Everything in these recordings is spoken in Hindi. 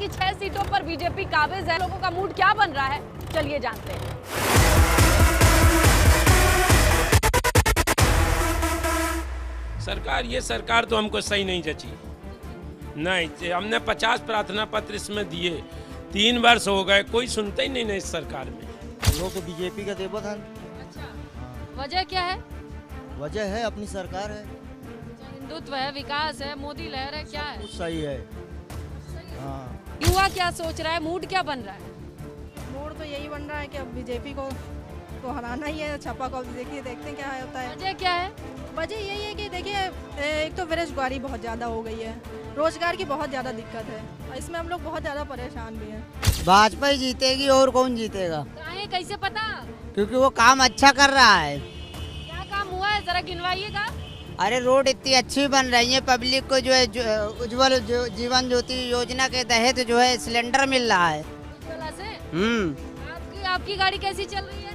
की 6 सीटों पर बीजेपी काबिज है। लोगों का मूड क्या बन रहा है, चलिए जानते हैं। ये सरकार तो हमको सही नहीं जची। नहीं, हमने 50 प्रार्थना पत्र इसमें दिए, 3 वर्ष हो गए, कोई सुनता ही नहीं इस सरकार में। लोग तो बीजेपी का देवत हैं। अच्छा, वजह क्या है? वजह है अपनी सरकार है, हिंदुत्व है, विकास है, मोदी लहर है, क्या है? कुछ सही है। हाँ, युवा क्या सोच रहा है, मूड क्या बन रहा है? मूड तो यही बन रहा है कि अब बीजेपी को तो हराना ही है। छापा को देखते हैं क्या होता है। वजह क्या है? वजह यही है कि देखिए, एक तो बेरोजगारी बहुत ज़्यादा हो गई है, रोजगार की बहुत ज़्यादा दिक्कत है और इसमें हम लोग बहुत ज़्यादा परेशान भी हैं। भाजपा ही जीतेगी और कौन जीतेगा? काहे, कैसे पता? क्योंकि वो काम अच्छा कर रहा है। क्या काम हुआ है, जरा गिनवाइएगा। अरे रोड इतनी अच्छी बन रही है, पब्लिक को जो है उज्जवल जीवन ज्योति योजना के तहत जो है सिलेंडर मिल रहा है। उज्ज्वला से? आपकी गाड़ी कैसी चल रही है?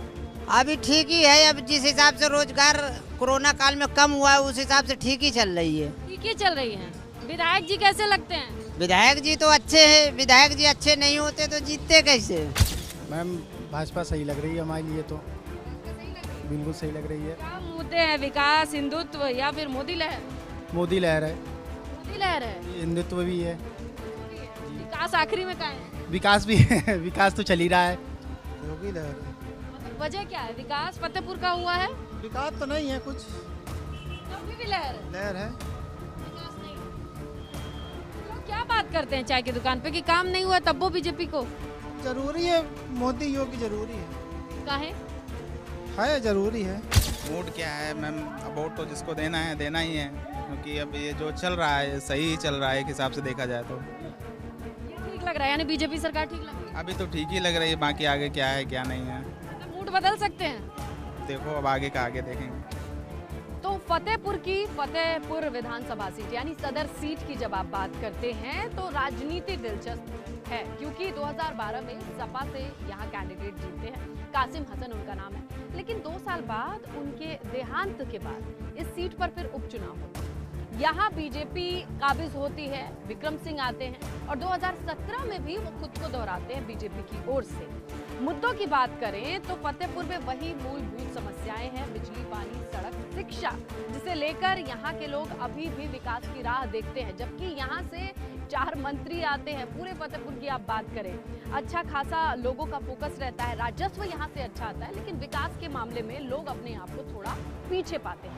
अभी ठीक ही है। अब जिस हिसाब से रोजगार कोरोना काल में कम हुआ है उस हिसाब से ठीक ही चल रही है। ठीक ही चल रही है। विधायक जी कैसे लगते हैं? विधायक जी तो अच्छे हैं। विधायक जी अच्छे नहीं होते तो जीतते कैसे? मैम भाजपा सही लग रही है हमारे लिए तो, बिल्कुल सही लग रही है। क्या मुद्दे हैं, विकास, हिंदुत्व या फिर मोदी लहर? मोदी लहर है। मोदी लहर है, हिंदुत्व भी है, विकास आखिरी में कहाँ है? विकास भी है। विकास तो चल ही रहा है। योगी लहर है। मतलब वजह क्या है? विकास फतेहपुर का हुआ है, विकास तो नहीं है, कुछ तब भी लहर है, लहर है। विकास नहीं। लोग क्या बात करते हैं चाय की दुकान पे कि काम नहीं हुआ तब वो बीजेपी को? जरूरी है, मोदी योगी जरूरी है। काहे? है जरूरी है। मूड क्या है मैम, वोट तो जिसको देना है देना ही है, क्योंकि अब ये जो चल रहा है सही ही चल रहा है एक हिसाब से देखा जाए तो। ये ठीक लग रहा है, यानी बीजेपी सरकार ठीक लग रही है? अभी तो ठीक ही लग रही है, बाकी आगे क्या है क्या नहीं है मतलब मूड बदल सकते हैं। देखो, अब आगे का आगे देखेंगे। तो फतेहपुर विधानसभा सीट यानी सदर सीट की जब आप बात करते हैं तो राजनीति दिलचस्प है, क्योंकि 2012 में सपा से यहाँ कैंडिडेट जीतते हैं, कासिम हसन उनका नाम है। लेकिन 2 साल बाद उनके देहांत के बाद इस सीट पर फिर उपचुनाव होता है। यहाँ बीजेपी काबिज होती है, विक्रम सिंह आते हैं और 2017 में भी वो खुद को दोहराते हैं बीजेपी की ओर से। मुद्दों की बात करें तो फतेहपुर में वही मूलभूत समस्याएं हैं, बिजली, पानी, सड़क, शिक्षा, जिसे लेकर यहाँ के लोग अभी भी विकास की राह देखते हैं। जबकि यहाँ से 4 मंत्री आते हैं, पूरे फतेहपुर की आप बात करें, अच्छा खासा लोगों का फोकस रहता है, राजस्व यहाँ से अच्छा आता है, लेकिन विकास के मामले में लोग अपने आप को थोड़ा पीछे पाते हैं।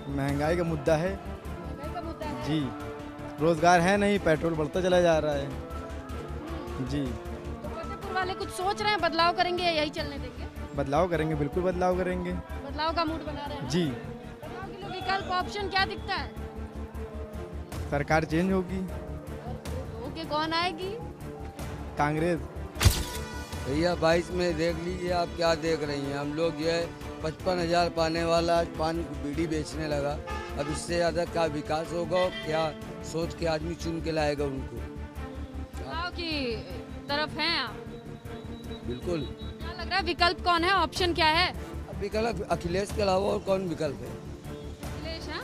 महंगाई का मुद्दा है महंगाई का मुद्दा है। जी, रोजगार है नहीं, पेट्रोल बढ़ता चला जा रहा है जी। तो फतेहपुर वाले कुछ सोच रहे हैं, बदलाव करेंगे या यही चलने देंगे? बदलाव करेंगे, बिल्कुल बदलाव करेंगे बदलाव का मूड बना रहे हैं जी। बदलाव के लिए विकल्प ऑप्शन क्या दिखता है? सरकार चेंज होगी, ओके, कौन आएगी? कांग्रेस। भैया 22 में देख लीजिए आप क्या देख रही हैं। हम लोग जो है 55,000 पाने वाला आज पान बीड़ी बेचने लगा। अब इससे ज़्यादा क्या विकास होगा और क्या सोच के आदमी चुन के लाएगा उनको? बदलाव की तरफ हैं आप? बिल्कुल। क्या लग रहा है, विकल्प कौन है, ऑप्शन क्या है? अब विकल्प अखिलेश के अलावा और कौन विकल्प है? अखिलेश, हाँ?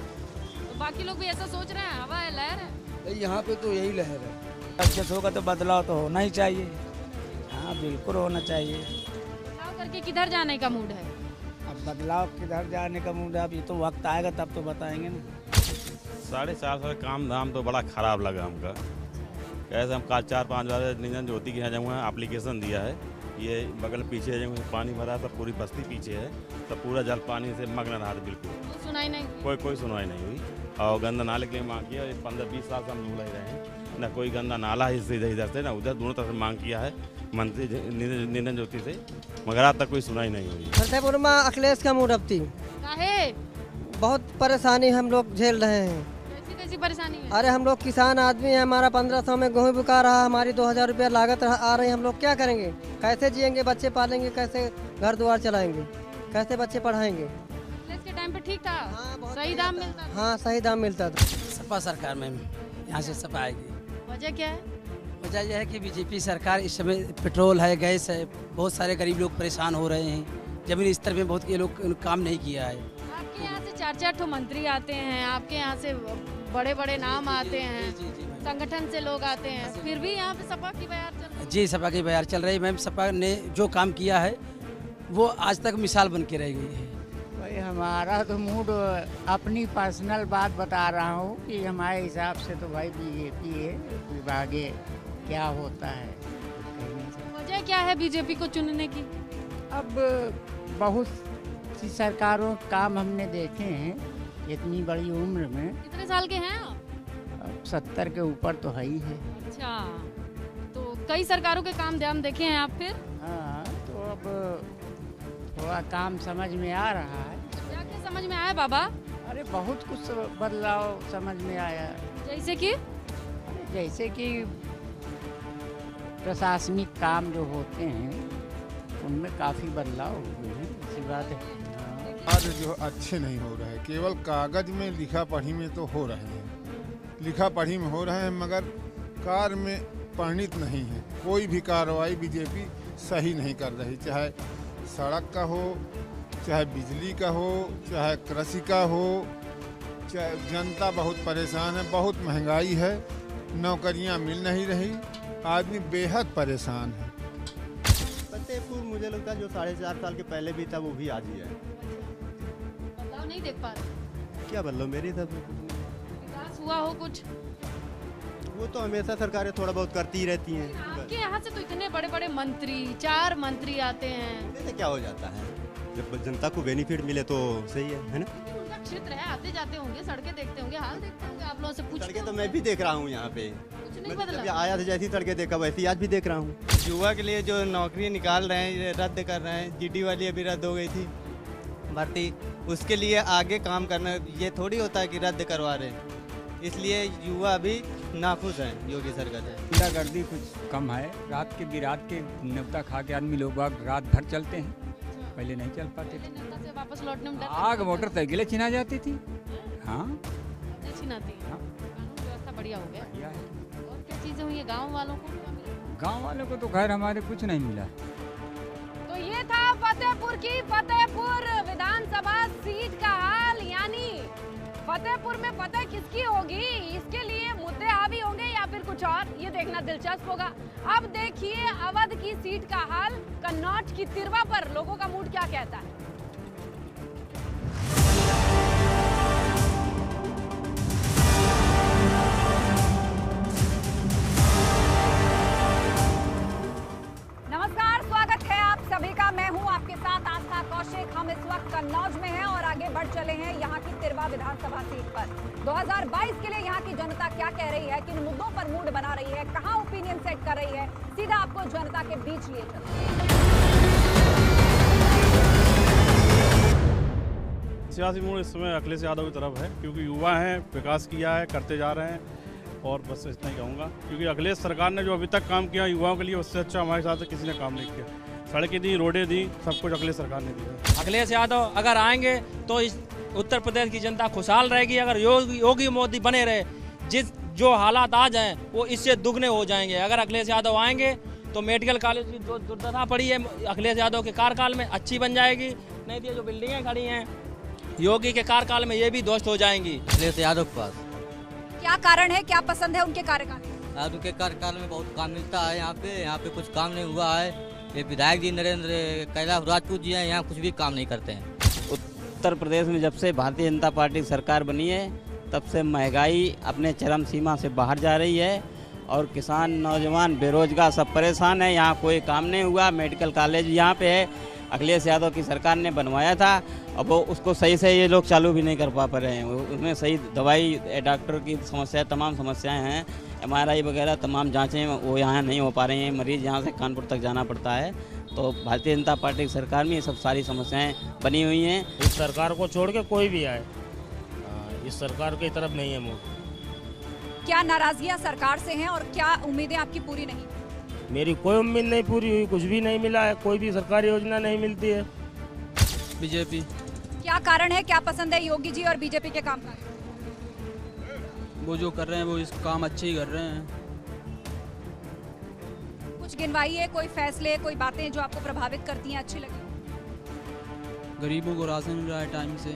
तो बाकी लोग भी ऐसा सोच रहे हैं, हवा है, लहर है? तो यहाँ पे तो यही लहर है। अच्छा होगा तो बदलाव तो होना ही चाहिए। हाँ, बिल्कुल होना चाहिए। बदलाव करके किधर जाने का मूड है? अब बदलाव किधर जाने का मूड है, अब ये तो वक्त आएगा तब तो बताएंगे ना। 4.5 साल काम धाम तो बड़ा खराब लगा हमका। कैसे हम 4-5 बार निरंजन ज्योति के यहाँ जाऊँगा, एप्लीकेशन दिया है, ये बगल पीछे जो पानी भरा सब पूरी बस्ती पीछे है, सब पूरा जल पानी से मग्न रहा था बिल्कुल। तो सुनाई नहीं? कोई सुनवाई नहीं हुई। और गंदा नाले के लिए मांग किया, 15-20 साल से हम झूल ही रहे हैं, ना कोई गंदा नाला है इधर से ना उधर, दोनों तरफ से मांग किया है मंत्री निरंजन ज्योति से, मगर आज तक कोई सुनाई नहीं हुई। फतेहपुर में अखिलेश का मूड अब थी। काहे? बहुत परेशानी हम लोग झेल रहे हैं। कैसी परेशानी है? अरे हम लोग किसान आदमी हैं, हमारा 1500 में गेहूँ बिका रहा, हमारी 2000 रुपया लागत आ रही, हम लोग क्या करेंगे? कैसे जिएंगे, बच्चे पालेंगे कैसे, घर द्वार चलाएंगे कैसे, बच्चे पढ़ाएंगे? अखिलेश के टाइम पे ठीक था? हाँ, सही दाम मिलता था? हाँ, सही दाम मिलता था। सपा सरकार में यहाँ से सपा आएगी। वजह क्या है? वजह यह है कि बीजेपी सरकार इस समय पेट्रोल है, गैस है, बहुत सारे गरीब लोग परेशान हो रहे हैं, जमीन स्तर में बहुत ये लोग काम नहीं किया है। आपके यहाँ से 4-4 ठो मंत्री आते हैं आपके यहाँ से, बड़े बड़े नाम आते हैं, संगठन से लोग आते हैं, फिर भी यहाँ पे सपा की बयार चल रही है। जी सपा की बयार चल रही है मैम। सपा ने जो काम किया है वो आज तक मिसाल बन के रह गई है। भाई हमारा तो मूड, अपनी पर्सनल बात बता रहा हूँ कि हमारे हिसाब से तो भाई बीजेपी है, आगे क्या होता है। वजह क्या है बीजेपी को चुनने की? अब बहुत सी सरकारों के काम हमने देखे हैं इतनी बड़ी उम्र में। कितने साल के हैं आप? अब 70 के ऊपर तो है ही है। अच्छा, तो कई सरकारों के काम ध्यान देखे हैं आप फिर? हाँ, तो अब थोड़ा काम समझ में आ रहा है। क्या क्या समझ में आया बाबा? अरे बहुत कुछ बदलाव समझ में आया। जैसे कि प्रशासनिक काम जो होते हैं उनमें काफ़ी बदलाव हुए हैं, ऐसी बात है। कार्य जो अच्छे नहीं हो रहे, केवल कागज में लिखा पढ़ी में तो हो रहे हैं, लिखा पढ़ी में हो रहे हैं, मगर कार्य में परिणित नहीं है। कोई भी कार्रवाई बीजेपी सही नहीं कर रही, चाहे सड़क का हो, चाहे बिजली का हो, चाहे कृषि का हो, चाहे जनता बहुत परेशान है, बहुत महंगाई है, नौकरियां मिल नहीं रही, आदमी बेहद परेशान है। फतेहपुर मुझे लगता है जो 4.5 साल के पहले भी था वो भी आज ही है। बदलाव नहीं देख पा रहे? क्या बदलाव, मेरी तरफ विकास हुआ हो कुछ? वो तो हमेशा सरकारें थोड़ा बहुत करती ही रहती हैं। आपके यहाँ से तो इतने बड़े बड़े मंत्री, 4 मंत्री आते हैं। इससे क्या हो जाता है, जब जनता को बेनिफिट मिले तो सही है ना? उनका क्षेत्र है, आते जाते होंगे, सड़कें देखते होंगे, हाल देखते होंगे, आप लोगों से पूछते सड़कें तो मैं भी देख रहा हूँ यहाँ पे, कुछ नहीं बदला। जब आया था जैसी सड़कें देखा वैसी आज भी देख रहा हूँ। युवा के लिए जो नौकरी निकाल रहे हैं, रद्द कर रहे हैं, जीडी वाली अभी रद्द हो गई थी भर्ती, उसके लिए आगे काम करना, ये थोड़ी होता है कि रद्द करवा रहे हैं। इसलिए युवा अभी नाखुश हैं योगी सरकार से। गुंडागर्दी कुछ कम है, रात के भी रात के न्योता खा के आदमी लोग रात भर चलते हैं, पहले नहीं चल पाते थे। से वापस लौटने में आग मोटरसाइकिलें छिना जाती थी। हाँ, छिनाती है। कानून व्यवस्था बढ़िया हो गया। और क्या चीजें हुई है गाँव वालों को? गाँव वालों को तो खैर हमारे कुछ नहीं मिला। तो ये था फतेहपुर की फतेहपुर विधानसभा सीट का हाल, यानी फतेहपुर में फतेह किसकी होगी, इसके लिए मुद्दे हावी होंगे या फिर कुछ और, ये देखना दिलचस्प होगा। अब देखिए अवध की सीट का हाल, कन्नौज की तिरवा पर लोगों का मूड क्या कहता है। नमस्कार, स्वागत है आप सभी का। मैं हूं आपके साथ आस्था कौशिक। हम इस वक्त कन्नौज में हैं और आगे बढ़ चले हैं यहां की तिरवा विधानसभा सीट पर। 2022 के लिए यहां की जनता क्या कह रही है, किन मुद्दों पर मूड बना रही है, कहां ओपिनियन सेट कर रही है, सीधा आपको जनता के बीच लिए चलते हैं। सियासी मूड इस समय अखिलेश यादव की तरफ है, क्योंकि युवा हैं, विकास किया है, करते जा रहे हैं, और बस इतना ही कहूँगा। क्योंकि अखिलेश सरकार ने जो अभी तक काम किया युवाओं के लिए, उससे अच्छा हमारे साथ किसी ने काम नहीं किया। सड़कें दी, रोडें दी, सब कुछ अखिलेश सरकार ने दिया। अखिलेश यादव अगर आएंगे तो इस उत्तर प्रदेश की जनता खुशहाल रहेगी। अगर योगी मोदी बने रहे, जो हालात आज हैं वो इससे दुगने हो जाएंगे। अगर अखिलेश यादव आएंगे तो मेडिकल कॉलेज की जो दुर्दशा पड़ी है अखिलेश यादव के कार्यकाल में अच्छी बन जाएगी। नहीं तो जो बिल्डिंगें खड़ी हैं योगी के कार्यकाल में ये भी ध्वस्त हो जाएंगी। अखिलेश यादव के पास क्या कारण है, क्या पसंद है उनके कार्यकाल? यादव के कार्यकाल में बहुत काम मिलता है। यहाँ पे कुछ काम नहीं हुआ है। ये विधायक जी नरेंद्र कैलाश राजपूत जी हैं, यहाँ कुछ भी काम नहीं करते हैं। उत्तर प्रदेश में जब से भारतीय जनता पार्टी सरकार बनी है तब से महंगाई अपने चरम सीमा से बाहर जा रही है और किसान, नौजवान, बेरोजगार सब परेशान है। यहाँ कोई काम नहीं हुआ। मेडिकल कॉलेज यहाँ पे है, अखिलेश यादव की सरकार ने बनवाया था, अब वो उसको सही से ये लोग चालू भी नहीं कर पा रहे हैं। उसमें सही दवाई, डॉक्टर की समस्या, तमाम समस्याएं हैं, MRI वगैरह तमाम जांचें वो यहाँ नहीं हो पा रही हैं। मरीज़ यहाँ से कानपुर तक जाना पड़ता है। तो भारतीय जनता पार्टी की सरकार में ये सब सारी समस्याएं बनी हुई हैं। इस सरकार को छोड़ के कोई भी आए, इस सरकार की तरफ नहीं है मुँह। क्या नाराजगियां सरकार से हैं और क्या उम्मीदें आपकी पूरी नहीं? मेरी कोई उम्मीद नहीं पूरी हुई, कुछ भी नहीं मिला है, कोई भी सरकारी योजना नहीं मिलती है। बीजेपी। क्या कारण है, क्या पसंद है योगी जी और बीजेपी के काम? वो जो कर रहे हैं वो इस काम अच्छे ही कर रहे हैं। कुछ गिनवाइए, कोई फैसले, कोई बातें जो आपको प्रभावित करती हैं, अच्छी लगी? गरीबों को राशन मिल रहा है टाइम से,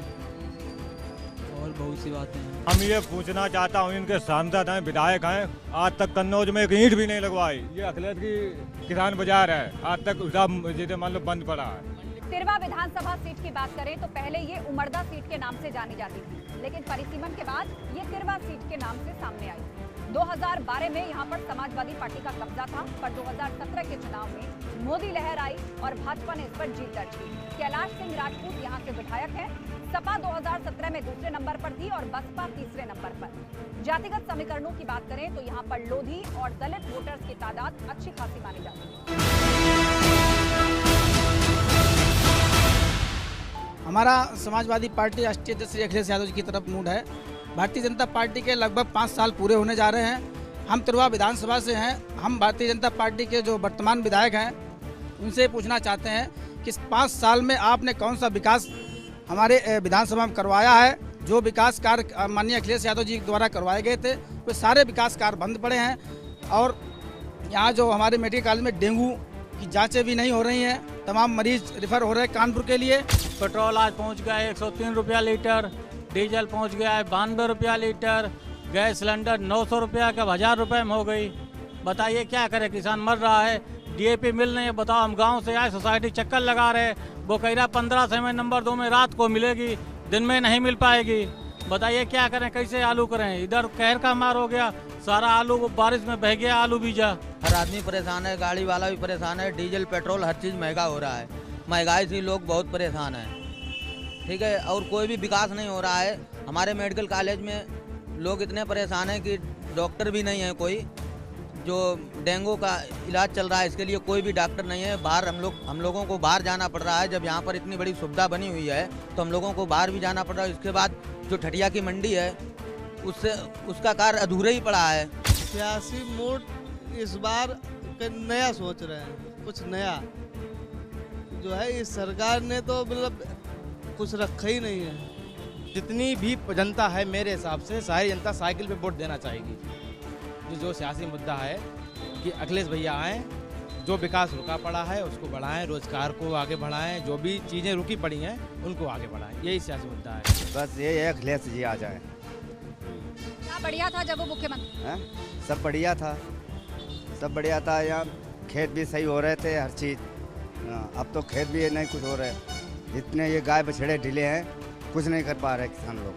और बहुत सी बातें हैं। हम ये पूछना चाहता हूँ, इनके सांसद हैं, विधायक हैं, आज तक कन्नौज में एक ईंट भी नहीं लगवाई। ये अखिलेश की किसान बाजार है, आज तक जैसे मान लो बंद पड़ा है। तिरवा विधानसभा सीट की बात करें तो पहले ये उमरदा सीट के नाम से जानी जाती थी, लेकिन परिसीमन के बाद ये तिरवा सीट के नाम से सामने आई। 2012 में यहाँ पर समाजवादी पार्टी का कब्जा था, पर 2017 के चुनाव में मोदी लहर आई और भाजपा ने इस पर जीत दर्ज की। कैलाश सिंह राजपूत यहाँ से विधायक हैं। सपा 2017 में दूसरे नंबर पर थी और बसपा तीसरे नंबर पर। जातिगत समीकरणों की बात करें तो यहाँ पर लोधी और दलित वोटर्स की तादाद अच्छी खासी मानी जाती है। हमारा समाजवादी पार्टी राष्ट्रीय अध्यक्ष श्री अखिलेश यादव जी की तरफ मूड है। भारतीय जनता पार्टी के लगभग 5 साल पूरे होने जा रहे हैं। हम तिरवा विधानसभा से हैं। हम भारतीय जनता पार्टी के जो वर्तमान विधायक हैं उनसे पूछना चाहते हैं कि इस 5 साल में आपने कौन सा विकास हमारे विधानसभा में करवाया है। जो विकास कार्य माननीय अखिलेश यादव जी द्वारा करवाए गए थे वे सारे विकास कार्य बंद पड़े हैं और यहाँ जो हमारे मेडिकल कॉलेज में डेंगू की जांचें भी नहीं हो रही हैं। तमाम मरीज रिफर हो रहे हैं कानपुर के लिए। पेट्रोल आज पहुंच गया है 103 रुपया लीटर, डीजल पहुंच गया है 92 रुपया लीटर, गैस सिलेंडर 900 रुपया का 1000 रुपये में हो गई। बताइए क्या करे, किसान मर रहा है, डीएपी मिल नहीं है। बताओ, हम गांव से आए, सोसाइटी चक्कर लगा रहे, वो कह रहा 1500 में नंबर 2 में रात को मिलेगी, दिन में नहीं मिल पाएगी। बताइए क्या करें, कैसे आलू करें। इधर कहर का मार हो गया, सारा आलू बारिश में बह गया, आलू बीजा। हर आदमी परेशान है, गाड़ी वाला भी परेशान है, डीजल पेट्रोल हर चीज़ महंगा हो रहा है। महंगाई से लोग बहुत परेशान हैं, ठीक है। और कोई भी विकास नहीं हो रहा है। हमारे मेडिकल कॉलेज में लोग इतने परेशान हैं कि डॉक्टर भी नहीं है कोई। जो डेंगू का इलाज चल रहा है इसके लिए कोई भी डॉक्टर नहीं है। बाहर हम लोगों को बाहर जाना पड़ रहा है। जब यहाँ पर इतनी बड़ी सुविधा बनी हुई है तो हम लोगों को बाहर भी जाना पड़ रहा है। इसके बाद जो ठठिया की मंडी है उसका कार्य अधूरा ही पड़ा है। सियासी मूड इस बार नया सोच रहे हैं, कुछ नया जो है। इस सरकार ने तो मतलब कुछ रखा ही नहीं है। जितनी भी जनता है मेरे हिसाब से सारी जनता साइकिल पे वोट देना चाहेगी। जो सियासी मुद्दा है कि अखिलेश भैया आए, जो विकास रुका पड़ा है उसको बढ़ाएं, रोजगार को आगे बढ़ाएं, जो भी चीज़ें रुकी पड़ी हैं उनको आगे बढ़ाएं, यही सियासी मुद्दा है। बस ये है अखिलेश जी आ जाए। क्या बढ़िया था जब वो मुख्यमंत्री? सब बढ़िया था, सब बढ़िया था। यहाँ खेत भी सही हो रहे थे, हर चीज़। अब तो खेत भी नहीं कुछ हो रहे। इतने ये गाय बछड़े ढीले हैं, कुछ नहीं कर पा रहे किसान लोग।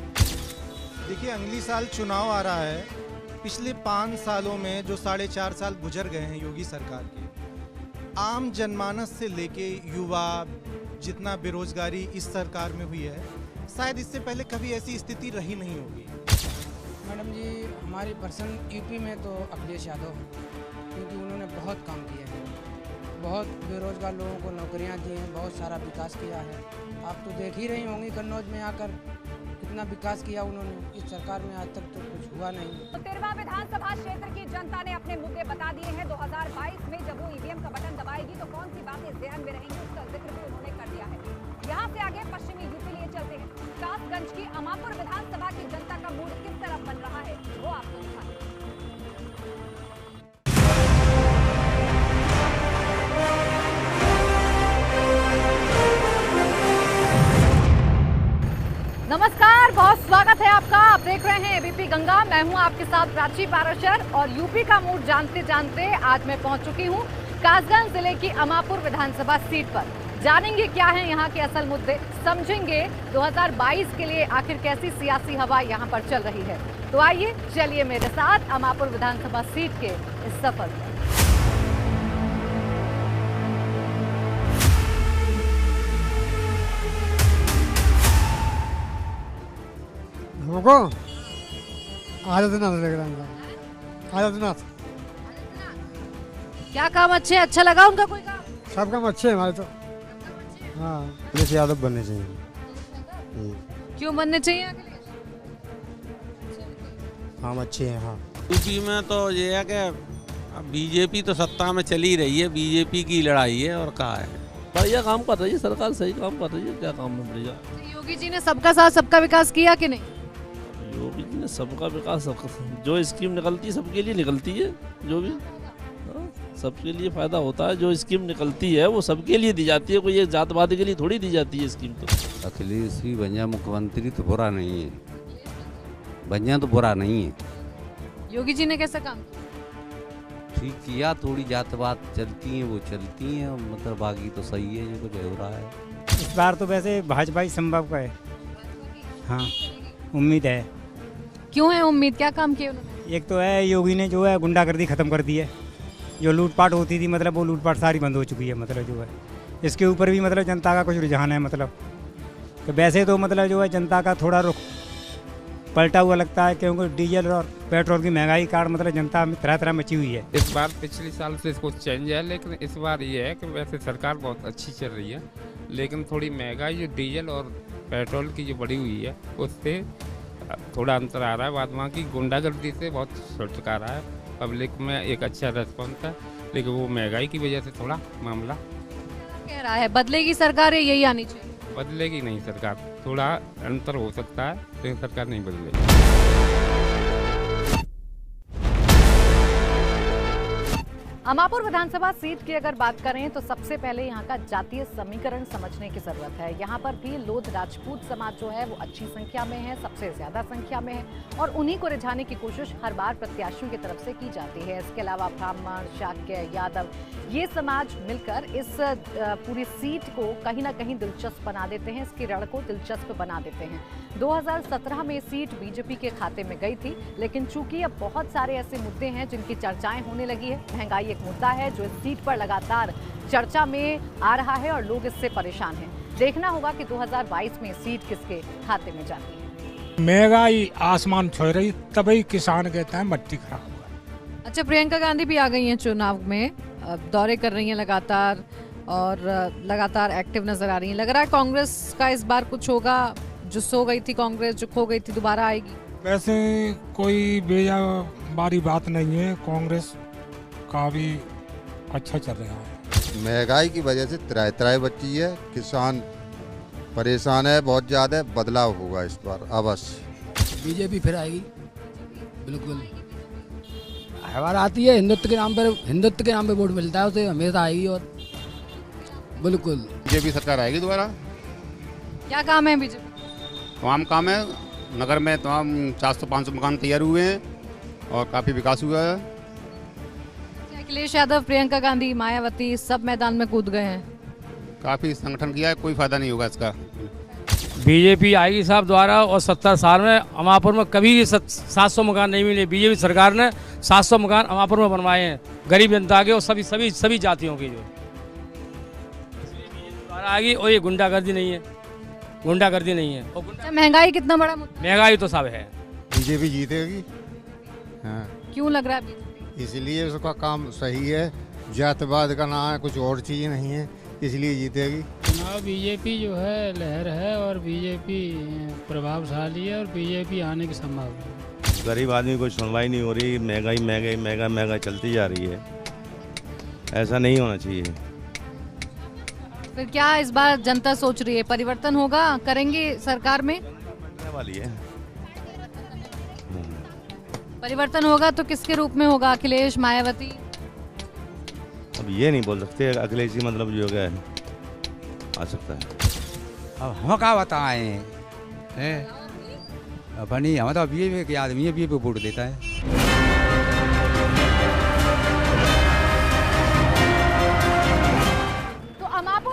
देखिए, अगली साल चुनाव आ रहा है। पिछले 5 सालों में जो 4.5 साल गुजर गए हैं योगी सरकार के, आम जनमानस से लेके युवा, जितना बेरोजगारी इस सरकार में हुई है, शायद इससे पहले कभी ऐसी स्थिति रही नहीं होगी। मैडम जी, हमारी पर्सन यूपी में तो अखिलेश यादव हैं, क्योंकि उन्होंने बहुत काम किए हैं, बहुत बेरोजगार लोगों को नौकरियां दी हैं, बहुत सारा विकास किया है। आप तो देख ही रही होंगी कन्नौज में आकर कितना विकास किया उन्होंने। इस सरकार में आज तक तो कुछ हुआ नहीं। तो तिरवा विधानसभा क्षेत्र की जनता ने अपने मुद्दे बता दिए हैं। 2022 में जब वो ईवीएम का बटन दबाएगी तो कौन सी बातें ध्यान में रहेंगी, उसका जिक्र भी उन्होंने कर दिया है। यहाँ से आगे पश्चिमी यूपी लिए चलते हैं। कासगंज की अमापुर विधानसभा की जनता का मूड किस तरफ बन रहा है वो आपको दिखाते हैं। नमस्कार, बहुत स्वागत है आपका। आप देख रहे हैं एबीपी गंगा। मैं हूं आपके साथ प्राची पाराशर और यूपी का मूड जानते जानते आज मैं पहुंच चुकी हूं कासगंज जिले की अमापुर विधानसभा सीट पर। जानेंगे क्या हैं यहाँ के असल मुद्दे, समझेंगे 2022 के लिए आखिर कैसी सियासी हवा यहाँ पर चल रही है। तो आइए चलिए मेरे साथ अमापुर विधानसभा सीट के इस सफर पर। हमको आदित्यनाथ लग रहा है। आदित्यनाथ। क्या काम अच्छे, अच्छा लगा उनका कोई काम? सब काम अच्छे हैं हमारे तो। हाँ, अखिलेश यादव बनने चाहिए। क्यों बनने चाहिए? हम अच्छे हैं। हाँ, यूपी में तो ये है कि बीजेपी तो सत्ता में चली रही है, बीजेपी की लड़ाई है और कहा है। बढ़िया काम कर रही है सरकार, सही काम कर रही है। क्या काम बन रही है? योगी जी ने सबका साथ सबका विकास किया कि नहीं? योगी जी ने सबका विकास, जो स्कीम निकलती है सबके लिए निकलती है। जो भी सबके लिए फायदा होता है, जो स्कीम निकलती है वो सबके लिए दी जाती है। कोई एक जातवाद के लिए थोड़ी दी जाती है स्कीम। तो अखिलेश ही बन जाए मुख्यमंत्री तो बुरा नहीं है। बन जाए तो बुरा नहीं है। योगी जी ने कैसा काम किया? ठीक किया, थोड़ी जात-पात चलती हैं वो चलती हैं, मतलब बाकी तो सही है जो कुछ हो रहा है। इस बार तो वैसे भाजपा ही संभव का है। हाँ, उम्मीद है। क्यों है उम्मीद, क्या काम किए उन्होंने? एक तो है योगी ने जो है गुंडागर्दी ख़त्म कर दी है, जो लूटपाट होती थी मतलब वो लूटपाट सारी बंद हो चुकी है, मतलब जो है इसके ऊपर भी मतलब जनता का कुछ रुझान है, मतलब तो वैसे तो मतलब जो है जनता का थोड़ा रुख पलटा हुआ लगता है, क्योंकि डीजल और पेट्रोल की महंगाई कारण मतलब जनता में तरह तरह मची हुई है। इस बार पिछले साल से कुछ चेंज है, लेकिन इस बार ये है कि वैसे सरकार बहुत अच्छी चल रही है, लेकिन थोड़ी महंगाई जो डीजल और पेट्रोल की जो बढ़ी हुई है उससे थोड़ा अंतर आ रहा है। बाद में की गुंडागर्दी से बहुत छुटकारा है, पब्लिक में एक अच्छा रेस्पॉन्स है, लेकिन वो महंगाई की वजह से थोड़ा मामला कह रहा है बदलेगी सरकार, यही आनी चाहिए। बदलेगी नहीं सरकार, थोड़ा अंतर हो सकता है, लेकिन सरकार नहीं बदलेगी। अमापुर विधानसभा सीट की अगर बात करें तो सबसे पहले यहाँ का जातीय समीकरण समझने की जरूरत है। यहाँ पर भी लोध राजपूत समाज जो है वो अच्छी संख्या में है, सबसे ज्यादा संख्या में है, और उन्हीं को रिझाने की कोशिश हर बार प्रत्याशियों की तरफ से की जाती है। इसके अलावा ब्राह्मण, शाक्य, यादव, ये समाज मिलकर इस पूरी सीट को कहीं ना कहीं दिलचस्प बना देते हैं, इसकी रण को दिलचस्प बना देते हैं। 2017 में सीट बीजेपी के खाते में गई थी, लेकिन चूंकि अब बहुत सारे ऐसे मुद्दे हैं जिनकी चर्चाएं होने लगी है। महंगाई एक मुद्दा है जो इस सीट पर लगातार चर्चा में आ रहा है और लोग इससे परेशान हैं। देखना होगा कि 2022 में सीट किसके खाते में जाती है। महंगाई आसमान छू रही, तभी किसान कहता है मट्टी खराब हुआ। अच्छा, प्रियंका गांधी भी आ गई हैं चुनाव में, दौरे कर रही हैं लगातार और लगातार एक्टिव नजर आ रही हैं। लग रहा है कांग्रेस का इस बार कुछ होगा, जो सो गई थी कांग्रेस, जो खो गई थी, दोबारा आएगी। वैसे कोई बेजारी बात नहीं है, कांग्रेस का भी अच्छा चल रहा है। महंगाई की वजह से त्राई बची है, किसान परेशान है बहुत ज़्यादा। बदलाव होगा इस बार अवश्य। बीजेपी फिर आएगी, बिल्कुल हर बार आती है। हिंदुत्व के नाम पे वोट मिलता है उसे, हमेशा आएगी और बिल्कुल बीजेपी सरकार आएगी दोबारा। क्या काम है बीजेपी? तमाम काम है, नगर में तमाम 400-500 मकान तैयार हुए हैं और काफ़ी विकास हुआ है। अखिलेश यादव, प्रियंका गांधी, मायावती सब मैदान में कूद गए हैं, काफ़ी संगठन किया है, कोई फायदा नहीं होगा इसका। बीजेपी आएगी साहब द्वारा, और 70 साल में अमापुर में कभी 700 मकान नहीं मिले। बीजेपी सरकार ने 700 मकान अमापुर में बनवाए हैं गरीब जनता के और सभी जातियों की, जो द्वारा आएगी। और ये गुंडागर्दी नहीं है, गुंडागर्दी नहीं है। और महंगाई कितना बड़ा मुद्दा? महंगाई तो सब है। बीजेपी जीतेगी। हाँ, क्यों लग रहा है? इसलिए उसका काम सही है, जातवाद का ना है, कुछ और चीज़ नहीं है, इसलिए जीतेगी। चुनाव बीजेपी जो है लहर है और बीजेपी प्रभावशाली है और बीजेपी आने की संभावना है। गरीब आदमी को सुनवाई नहीं हो रही, महंगाई चलती जा रही है, ऐसा नहीं होना चाहिए। फिर क्या इस बार जनता सोच रही है, परिवर्तन होगा, करेंगे सरकार में? वाली है परिवर्तन होगा तो किसके रूप में होगा? अखिलेश, मायावती? अब ये नहीं बोल सकते, अखिलेश जी मतलब जो है आ सकता है। अब हम क्या बताएं, अपनी हम तो बीजेपी के आदमी है, बीजेपी वोट देता है।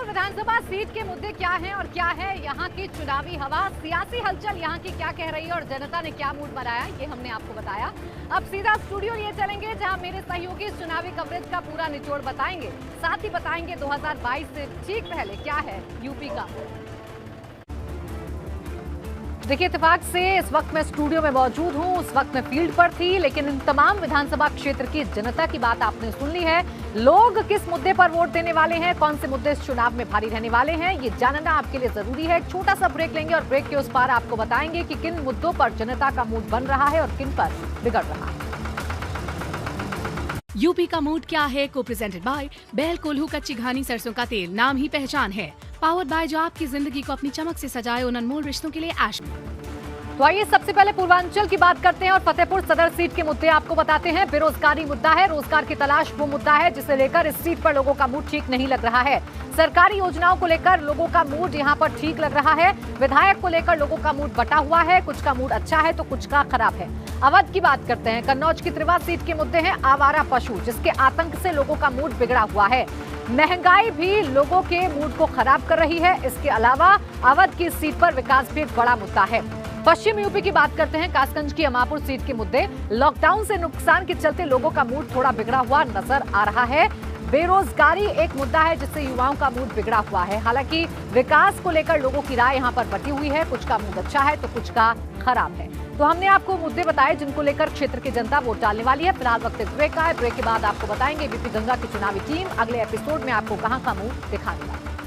विधानसभा सीट के मुद्दे क्या हैं और क्या है यहाँ की चुनावी हवा, सियासी हलचल यहाँ की क्या कह रही है और जनता ने क्या मूड बनाया, ये हमने आपको बताया। अब सीधा स्टूडियो लिए चलेंगे जहाँ मेरे सहयोगी चुनावी कवरेज का पूरा निचोड़ बताएंगे, साथ ही बताएंगे 2022 से ठीक पहले क्या है यूपी का। देखिए, इत्तेफाक से इस वक्त मैं स्टूडियो में मौजूद हूं, उस वक्त मैं फील्ड पर थी, लेकिन इन तमाम विधानसभा क्षेत्र की जनता की बात आपने सुन ली है। लोग किस मुद्दे पर वोट देने वाले हैं, कौन से मुद्दे इस चुनाव में भारी रहने वाले हैं, ये जानना आपके लिए जरूरी है। एक छोटा सा ब्रेक लेंगे और ब्रेक के उस पार आपको बताएंगे कि किन मुद्दों पर जनता का मूड बन रहा है और किन पर बिगड़ रहा है। यूपी का मूड क्या है को प्रेजेंटेड बाय बैल कोल्हू कच्ची घानी सरसों का तेल, नाम ही पहचान है। पावर्ड बाय जो आपकी जिंदगी को अपनी चमक से सजाए उन अनमोल रिश्तों के लिए तो आइए सबसे पहले पूर्वांचल की बात करते हैं और फतेहपुर सदर सीट के मुद्दे आपको बताते हैं। बेरोजगारी मुद्दा है, रोजगार की तलाश वो मुद्दा है जिसे लेकर इस सीट पर लोगों का मूड ठीक नहीं लग रहा है। सरकारी योजनाओं को लेकर लोगों का मूड यहां पर ठीक लग रहा है। विधायक को लेकर लोगों का मूड बटा हुआ है, कुछ का मूड अच्छा है तो कुछ का खराब है। अवध की बात करते हैं। कन्नौज की त्रिवा सीट के मुद्दे हैं आवारा पशु, जिसके आतंक से लोगों का मूड बिगड़ा हुआ है। महंगाई भी लोगों के मूड को खराब कर रही है। इसके अलावा अवध की सीट पर विकास भी एक बड़ा मुद्दा है। पश्चिम यूपी की बात करते हैं। कासगंज की अमापुर सीट के मुद्दे, लॉकडाउन से नुकसान के चलते लोगों का मूड थोड़ा बिगड़ा हुआ नजर आ रहा है। बेरोजगारी एक मुद्दा है जिससे युवाओं का मूड बिगड़ा हुआ है। हालांकि विकास को लेकर लोगों की राय यहां पर बटी हुई है, कुछ का मूड अच्छा है तो कुछ का खराब है। तो हमने आपको मुद्दे बताए जिनको लेकर क्षेत्र की जनता वोट डालने वाली है। फिलहाल वक्त एक ब्रेक का है, ब्रेक के बाद आपको बताएंगे बीपी गंगा की चुनावी टीम अगले एपिसोड में आपको कहां का मुंह दिखाने वाली है।